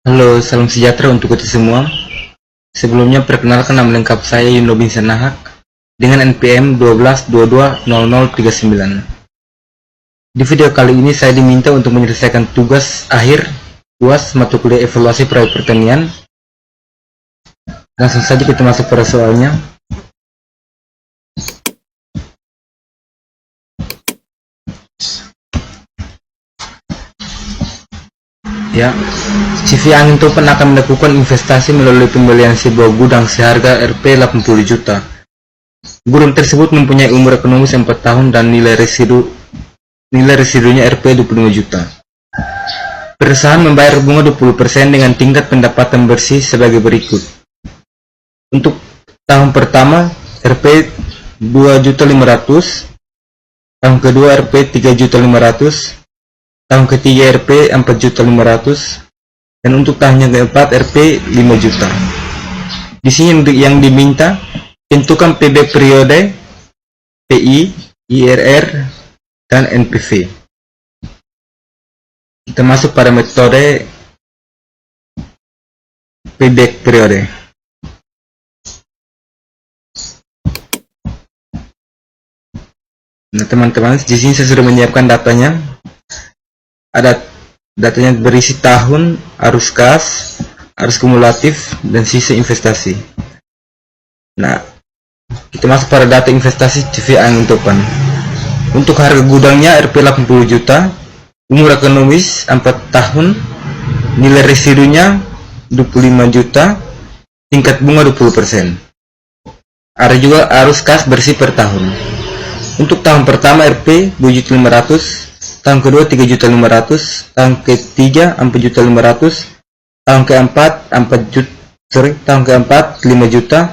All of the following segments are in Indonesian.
Halo, salam sejahtera untuk kita semua. Sebelumnya perkenalkan nama lengkap saya Yuno bin Sanahak dengan NPM 12220039. Di video kali ini saya diminta untuk menyelesaikan tugas akhir UAS mata kuliah evaluasi proyek pertanian. Langsung saja kita masuk pada soalnya. Ya, CV Angin Topan akan melakukan investasi melalui pembelian sebuah gudang seharga Rp 80 juta. Gudang tersebut mempunyai umur ekonomis 4 tahun dan nilai residunya Rp 25 juta. Perusahaan membayar bunga 20% dengan tingkat pendapatan bersih sebagai berikut. Untuk tahun pertama Rp 2.500.000, tahun kedua Rp 3.500.000, tahun ketiga Rp 4.500.000, dan untuk tahun yang keempat Rp 5 juta. Di sini yang diminta, tentukan PB periode, PI, IRR, dan NPV. Kita masuk pada metode PB periode. Nah teman-teman, di sini saya sudah menyiapkan datanya. Ada datanya berisi tahun, arus kas, arus kumulatif, dan sisa investasi. Nah, kita masuk pada data investasi CV Angin Topan. Untuk harga gudangnya Rp 80 juta, umur ekonomis 4 tahun, nilai residunya 25 juta, tingkat bunga 20%. Ada juga arus kas bersih per tahun. Untuk tahun pertama Rp 2.500.000, tahun kedua 3.500.000, tahun ketiga 4.500.000, tahun keempat 5 juta,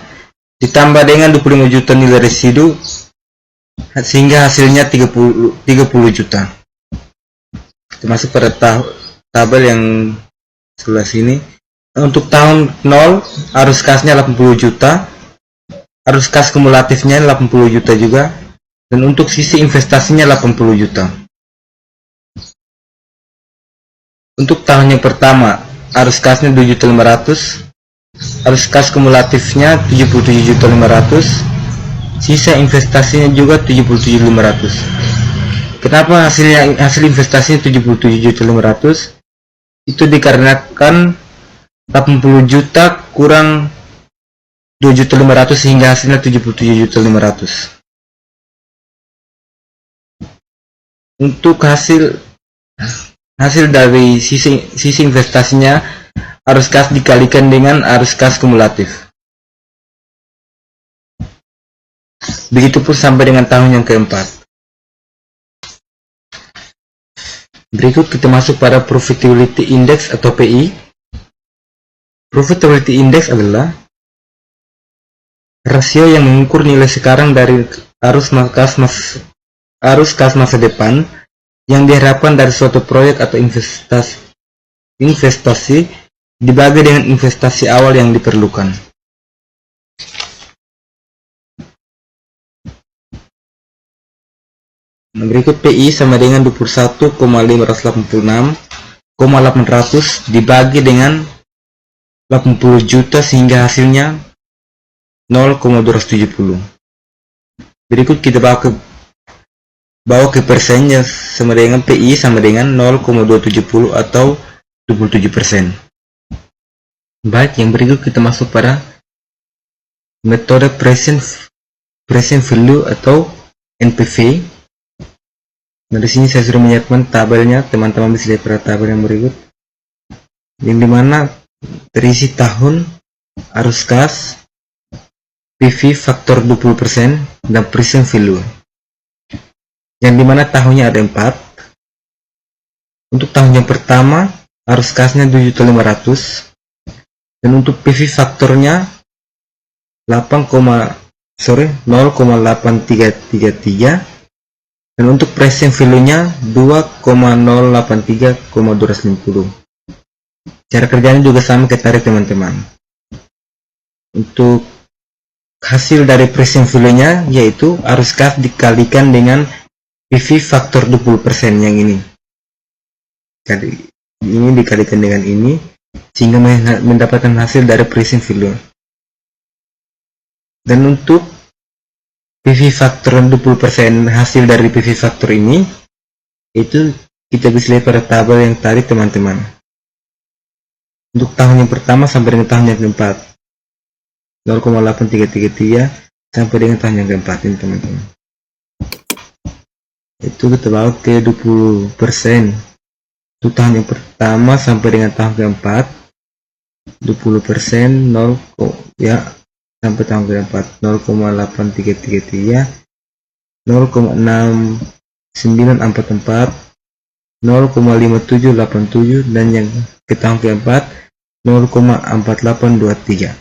ditambah dengan 25 juta nilai residu, sehingga hasilnya 30 juta. Kita masuk pada tabel yang sebelah sini. Untuk tahun 0, arus kasnya 80 juta, arus kas kumulatifnya 80 juta juga, dan untuk sisi investasinya 80 juta. Untuk tahun yang pertama, arus kasnya 2.500.000, arus kas kumulatifnya 77.500.000, sisa investasinya juga 77.500. Kenapa hasil investasinya 77.500? Itu dikarenakan 80 juta kurang 2.500.000 sehingga hasilnya 77.500. Untuk hasil dari sisi investasinya, arus kas dikalikan dengan arus kas kumulatif. Begitupun sampai dengan tahun yang keempat. Berikut kita masuk pada Profitability Index atau PI. Profitability Index adalah rasio yang mengukur nilai sekarang dari arus kas masa depan yang diharapkan dari suatu proyek atau investasi dibagi dengan investasi awal yang diperlukan. Nah, berikut PI sama dengan 21,586,800 dibagi dengan 80 juta sehingga hasilnya 0,270. Berikut kita bawa ke persennya, sama dengan PI sama dengan 0,270 atau 27%. Baik, yang berikut kita masuk pada metode present value atau NPV. Nah, di sini saya sudah menyiapkan tabelnya, teman-teman bisa lihat pada tabel yang berikut, yang dimana terisi tahun, arus kas, PV faktor 20%, dan present value, yang dimana tahunnya ada 4. Untuk tahun yang pertama arus kasnya 7.500.000, dan untuk PV faktornya 0,8333, dan untuk present value nya 2,083,250. Cara kerjanya juga sama kayak tadi teman-teman. Untuk hasil dari present value nya yaitu arus kas dikalikan dengan PV faktor 20% yang ini. Ini dikalikan dengan ini, sehingga mendapatkan hasil dari pricing value. Dan untuk PV factor 20% hasil dari PV factor ini, itu kita bisa lihat pada tabel yang tadi teman-teman. Untuk tahun yang pertama sampai dengan tahun yang keempat, 0,8333 sampai dengan tahun yang keempat ini teman-teman. Itu kita bawa ke 20%. Untuk tahun yang pertama sampai dengan tahun keempat, 20% 0, ya, sampai tahun keempat 0,8333, 0,6944, 0,5787, dan yang ke tahun keempat 0,4823.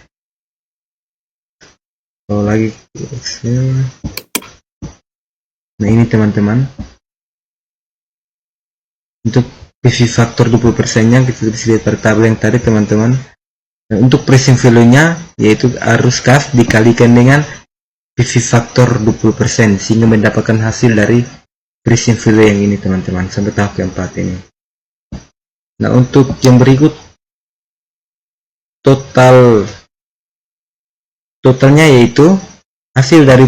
Kalau lagi, nah ini teman-teman, untuk PV factor 20% nya kita bisa lihat pada tabel yang tadi teman-teman. Untuk pricing value nya yaitu arus kas dikalikan dengan PV factor 20% sehingga mendapatkan hasil dari pricing value yang ini teman-teman sampai tahap keempat ini. Nah untuk yang berikut, totalnya yaitu hasil dari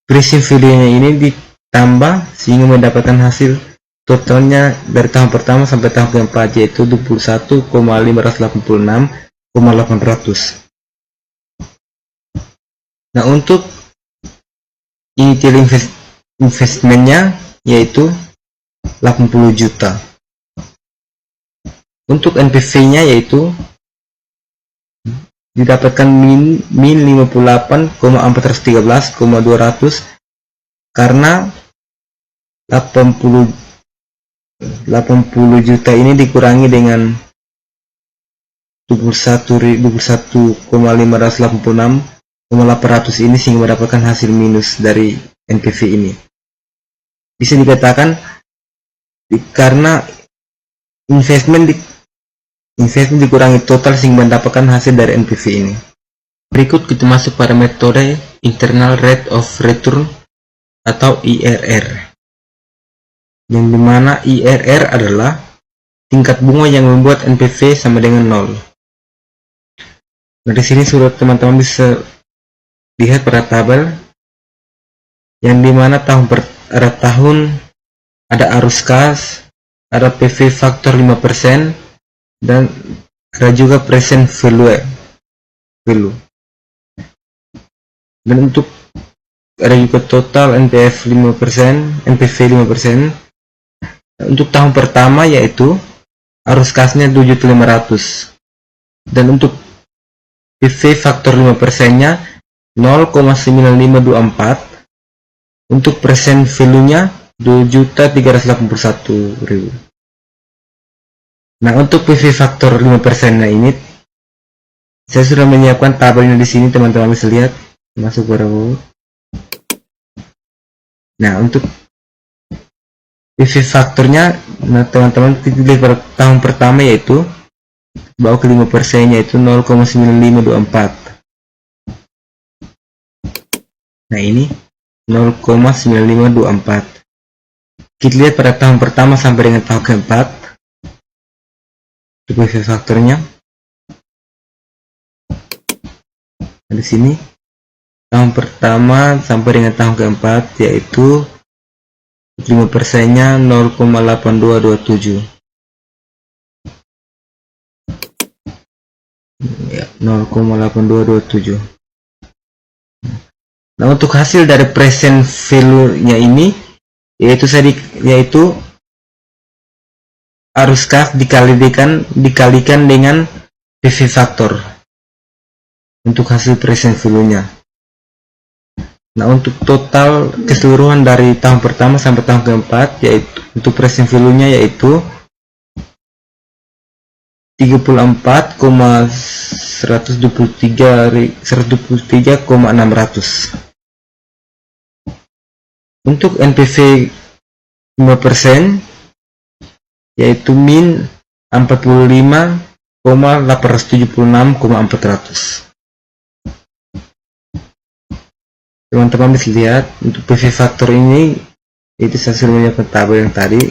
pricing value nya ini ditambah sehingga mendapatkan hasil totalnya dari tahun pertama sampai tahun keempat, yaitu 21,586,800. Nah untuk initial investmentnya yaitu 80 juta. Untuk NPV nya yaitu didapatkan min 58,413,200 karena 80 juta ini dikurangi dengan 21,586,800 ini sehingga mendapatkan hasil minus dari NPV ini. Bisa dikatakan karena investment dikurangi total sehingga mendapatkan hasil dari NPV ini. Berikut kita masuk pada metode Internal Rate of Return atau IRR, yang dimana IRR adalah tingkat bunga yang membuat NPV sama dengan 0. Nah di sini sudah teman-teman bisa lihat pada tabel yang dimana ada arus kas, ada PV faktor 5%, dan ada juga present value. Dan untuk ada juga total NPV 5%. Untuk tahun pertama yaitu arus kasnya 7.500, dan untuk PV faktor 5% nya 0,9524, untuk present value nya 2.381.000. Nah untuk PV faktor 5% nya ini saya sudah menyiapkan tabelnya di sini, teman-teman bisa lihat, masuk pada bawah. Nah untuk PV faktornya, nah teman-teman lihat pada tahun pertama yaitu bawa ke 5% yaitu 0,9524. Nah ini 0,9524. Kita lihat pada tahun pertama sampai dengan tahun keempat PV faktornya. Nah, di sini tahun pertama sampai dengan tahun keempat yaitu 5% nya 0,8227, ya, 0,8227. Nah untuk hasil dari present value nya ini yaitu arus kas dikalikan dengan PV faktor untuk hasil present value nya. Nah untuk total keseluruhan dari tahun pertama sampai tahun keempat yaitu untuk present value nya yaitu 34,123,600. Untuk NPV 5% yaitu min 45,876,400. Teman-teman bisa lihat untuk PV faktor ini itu saya sudah menyiapkan tabel yang tadi.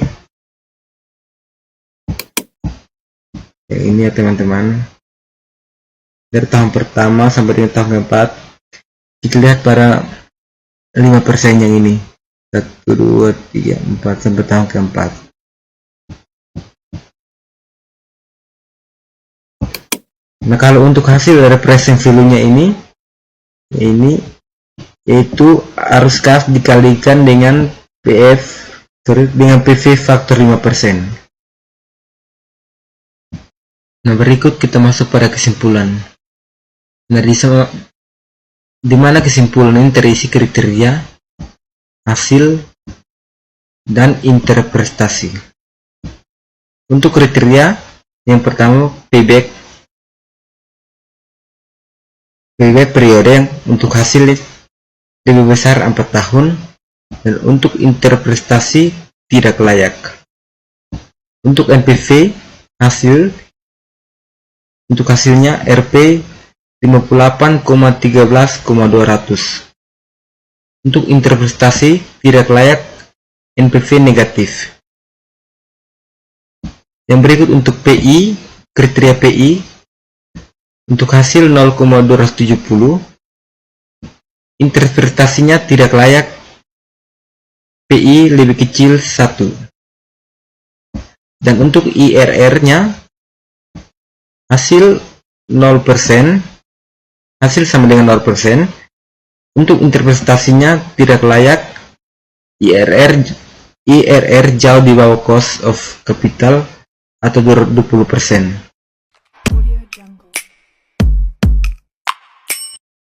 Yang ini ya teman-teman, dari tahun pertama sampai dengan tahun keempat. Kita lihat para 5% yang ini, 1, 2, 3, 4 sampai tahun keempat. Nah, kalau untuk hasil dari present value-nya ini yaitu arus kas dikalikan dengan PV faktor 5%. Nah, berikut kita masuk pada kesimpulan. Nah, di mana kesimpulan ini terisi kriteria, hasil, dan interpretasi. Untuk kriteria, yang pertama payback periode untuk hasil lebih besar 4 tahun, dan untuk interpretasi tidak layak. Untuk NPV hasil, untuk hasilnya Rp 58,13,200. Untuk interpretasi tidak layak, NPV negatif. Yang berikut untuk PI, kriteria PI untuk hasil 0,270, interpretasinya tidak layak, PI lebih kecil 1. Dan untuk IRR-nya hasil 0%, hasil sama dengan 0%, untuk interpretasinya tidak layak, IRR jauh di bawah cost of capital atau 20%.